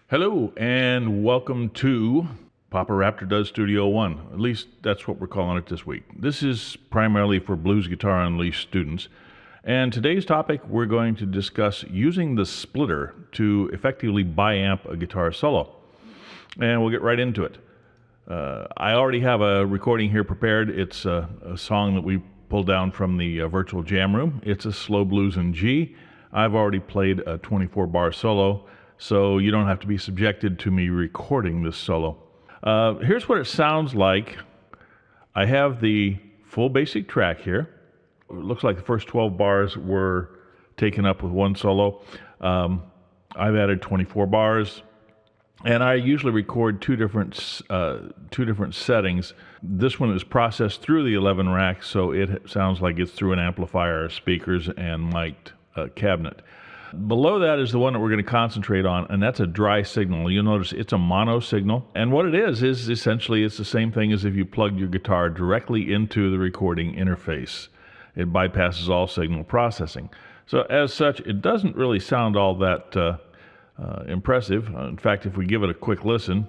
Hello and welcome to Papa Raptor Does Studio One. At least that's what we're calling it this week. This is primarily for Blues Guitar Unleashed students. And today's topic, we're going to discuss using the splitter to effectively biamp a guitar solo. And we'll get right into it. I already have a recording here prepared. It's a song that we pulled down from the virtual jam room. It's a slow blues in G. I've already played a 24-bar solo, so you don't have to be subjected to me recording this solo. Here's what it sounds like. I have the full basic track here. It looks like the first 12 bars were taken up with one solo. I've added 24 bars, and I usually record two different settings. This one is processed through the 11 rack, so it sounds like it's through an amplifier, speakers, and mic'd cabinet. Below that is the one that we're going to concentrate on, and that's a dry signal. You'll notice it's a mono signal, and what it is essentially it's the same thing as if you plugged your guitar directly into the recording interface. It bypasses all signal processing. So as such, it doesn't really sound all that impressive. In fact, if we give it a quick listen,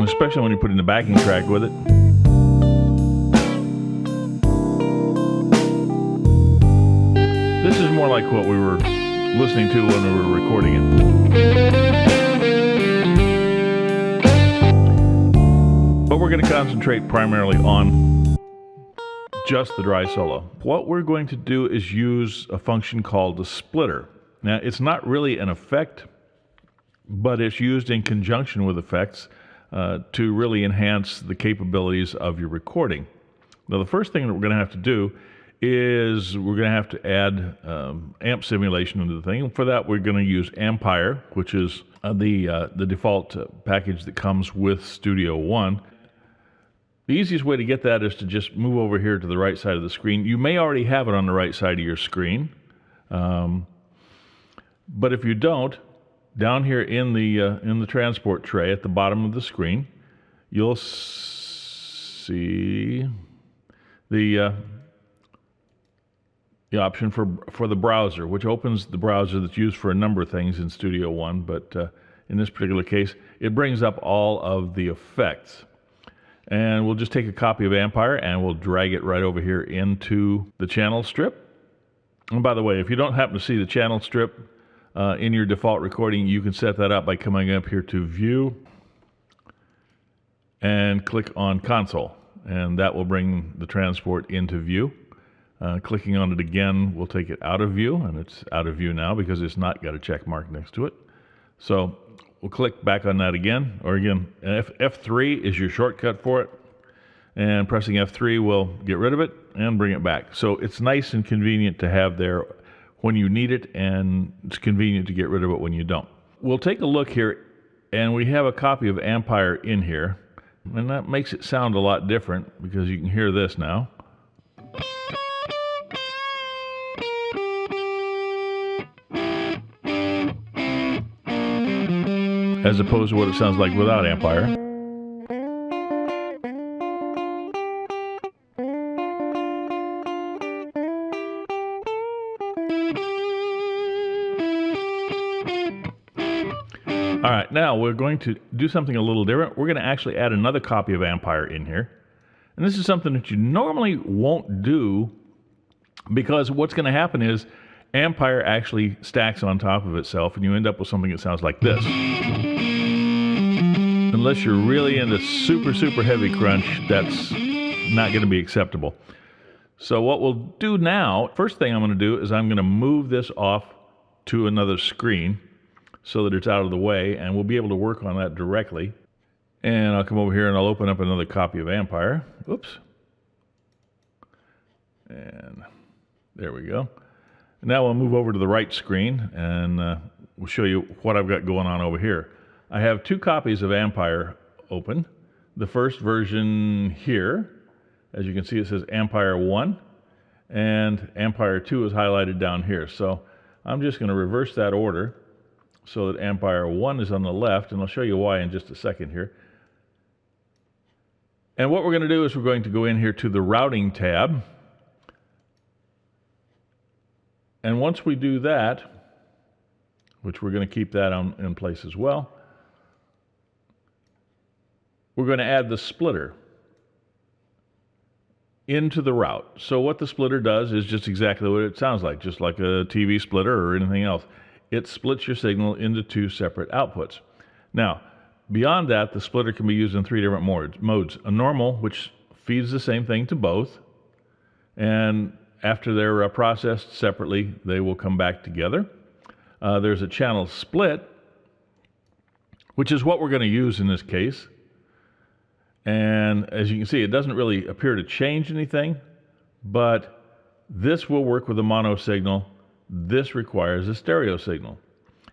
especially when you put in the backing track with it. This is more like what we were listening to when we were recording it. But we're going to concentrate primarily on just the dry solo. What we're going to do is use a function called the splitter. Now, it's not really an effect, but it's used in conjunction with effects to really enhance the capabilities of your recording. Now, the first thing that we're going to have to do is we're going to have to add amp simulation into the thing. And for that, we're going to use Ampire, which is the default package that comes with Studio One. The easiest way to get that is to just move over here to the right side of the screen. You may already have it on the right side of your screen, but if you don't, down here in the transport tray at the bottom of the screen, you'll see the option for the browser, which opens the browser that's used for a number of things in Studio One, but in this particular case, it brings up all of the effects. And we'll just take a copy of Ampire and we'll drag it right over here into the channel strip. And by the way, if you don't happen to see the channel strip in your default recording, you can set that up by coming up here to View and click on Console, and that will bring the transport into view. Clicking on it again will take it out of view, and it's out of view now because it's not got a check mark next to it. So we'll click back on that again, or again, F3 is your shortcut for it, and pressing F3 will get rid of it and bring it back. So it's nice and convenient to have there when you need it, and it's convenient to get rid of it when you don't. We'll take a look here, and we have a copy of Ampire in here, and that makes it sound a lot different because you can hear this now. As opposed to what it sounds like without Ampire. All right, now we're going to do something a little different. We're going to actually add another copy of Ampire in here. And this is something that you normally won't do because what's going to happen is Ampire actually stacks on top of itself and you end up with something that sounds like this. Unless you're really into super, super heavy crunch, that's not going to be acceptable. So what we'll do now, first thing I'm going to do is I'm going to move this off to another screen so that it's out of the way, and we'll be able to work on that directly. And I'll come over here and I'll open up another copy of Ampire. Oops. And there we go. Now we'll move over to the right screen and we'll show you what I've got going on over here. I have two copies of Ampire open. The first version here, as you can see, it says Ampire 1, and Ampire 2 is highlighted down here. So I'm just going to reverse that order so that Ampire 1 is on the left, and I'll show you why in just a second here. And what we're going to do is we're going to go in here to the routing tab, And once we do that, which we're going to keep that in place as well, we're going to add the splitter into the route. So what the splitter does is just exactly what it sounds like, just like a TV splitter or anything else. It splits your signal into two separate outputs. Now, beyond that, the splitter can be used in three different modes. A normal, which feeds the same thing to both, and after they're processed separately, they will come back together. There's a channel split, which is what we're going to use in this case. And as you can see, it doesn't really appear to change anything, but this will work with a mono signal. This requires a stereo signal.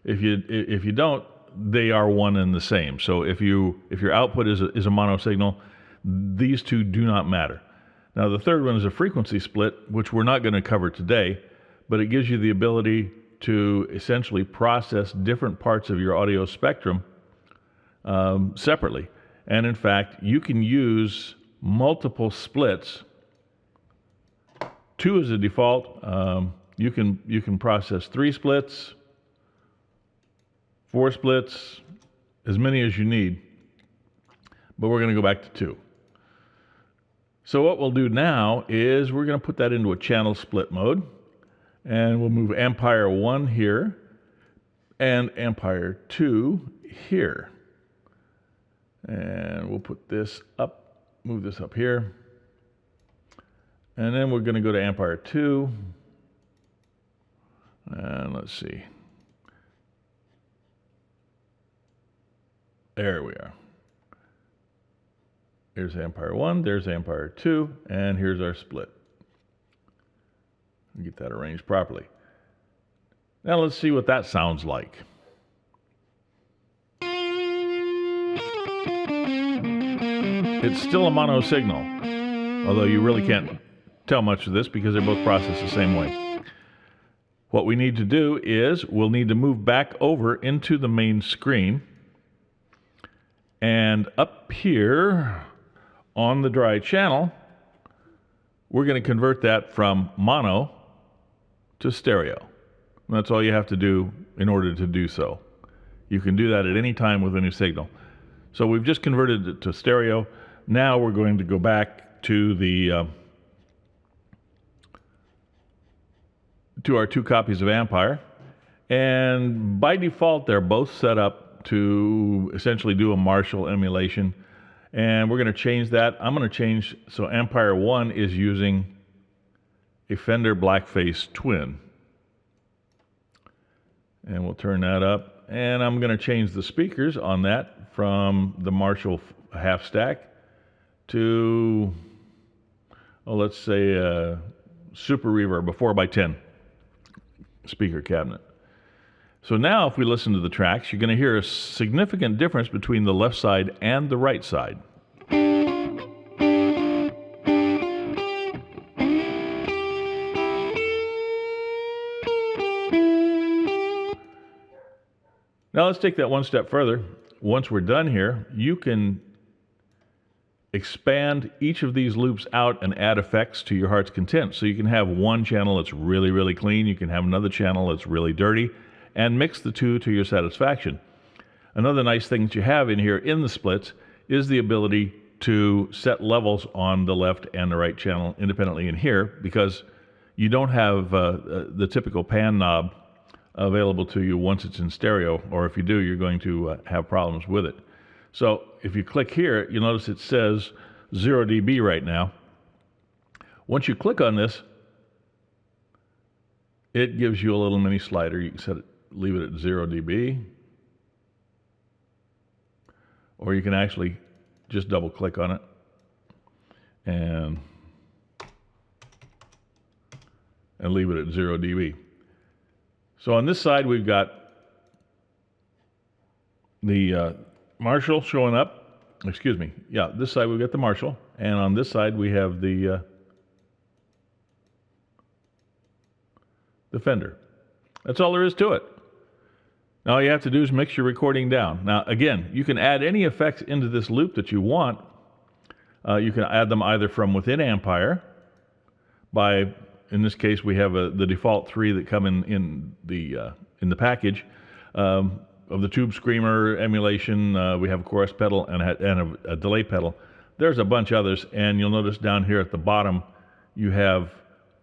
If you don't, they are one and the same. So if your output is a mono signal, these two do not matter. Now the third one is a frequency split, which we're not going to cover today, but it gives you the ability to essentially process different parts of your audio spectrum separately. And in fact, you can use multiple splits. 2 is a default. You can process 3 splits, 4 splits, as many as you need. But we're going to go back to 2. So what we'll do now is we're going to put that into a channel split mode. And we'll move Ampere 1 here and Ampere 2 here. And we'll put this up, move this up here. And then we're going to go to Ampere 2. And let's see. There we are. Here's Ampere 1, there's Ampere 2, and here's our split. Get that arranged properly. Now let's see what that sounds like. It's still a mono signal, although you really can't tell much of this because they're both processed the same way. What we need to do is we'll need to move back over into the main screen, and up here on the dry channel, we're going to convert that from mono to stereo. And that's all you have to do in order to do so. You can do that at any time with any signal. So we've just converted it to stereo. Now we're going to go back to the to our 2 copies of Ampere, and by default they're both set up to essentially do a Marshall emulation, and we're going to change that. I'm going to change, so Ampere 1 is using a Fender Blackface Twin, and we'll turn that up, and I'm going to change the speakers on that from the Marshall half stack to, let's say Super Reverb, a 4x10 speaker cabinet. So now if we listen to the tracks, you're going to hear a significant difference between the left side and the right side. Now let's take that one step further. Once we're done here, you can expand each of these loops out and add effects to your heart's content. So you can have one channel that's really, really clean. You can have another channel that's really dirty, and mix the two to your satisfaction. Another nice thing that you have in here in the splits is the ability to set levels on the left and the right channel independently in here, because you don't have the typical pan knob available to you once it's in stereo, or if you do, you're going to have problems with it. So if you click here, you'll notice it says 0 dB right now. Once you click on this, it gives you a little mini slider. You can set it, leave it at 0 dB, or you can actually just double click on it and leave it at 0 dB. So on this side we've got the Marshall showing up. Excuse me. Yeah, this side we've got the Marshall, and on this side we have the Fender. That's all there is to it. Now all you have to do is mix your recording down. Now again, you can add any effects into this loop that you want. You can add them either from within Ampere by in this case, we have the default 3 that come in the package. Of the tube screamer emulation, we have a chorus pedal and a delay pedal. There's a bunch of others, and you'll notice down here at the bottom you have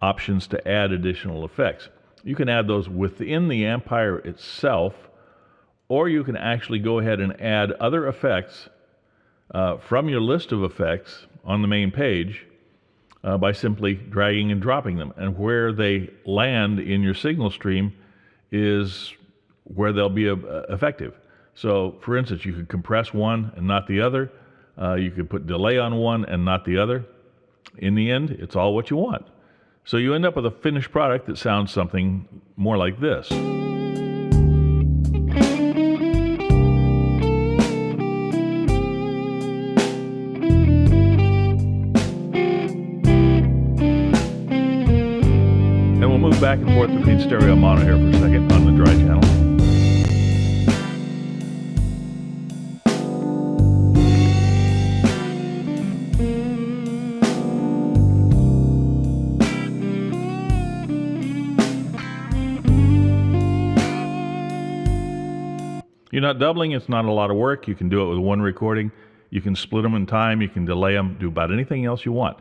options to add additional effects. You can add those within the amplifier itself, or you can actually go ahead and add other effects from your list of effects on the main page by simply dragging and dropping them. And where they land in your signal stream is where they'll be effective. So, for instance, you could compress one and not the other. You could put delay on one and not the other. In the end, it's all what you want. So you end up with a finished product that sounds something more like this. And we'll move back and forth between stereo and mono here for a second on the dry channel. You're not doubling, it's not a lot of work. You can do it with one recording. You can split them in time, you can delay them, do about anything else you want.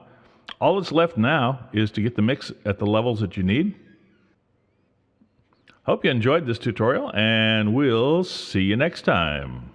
All that's left now is to get the mix at the levels that you need. Hope you enjoyed this tutorial, and we'll see you next time.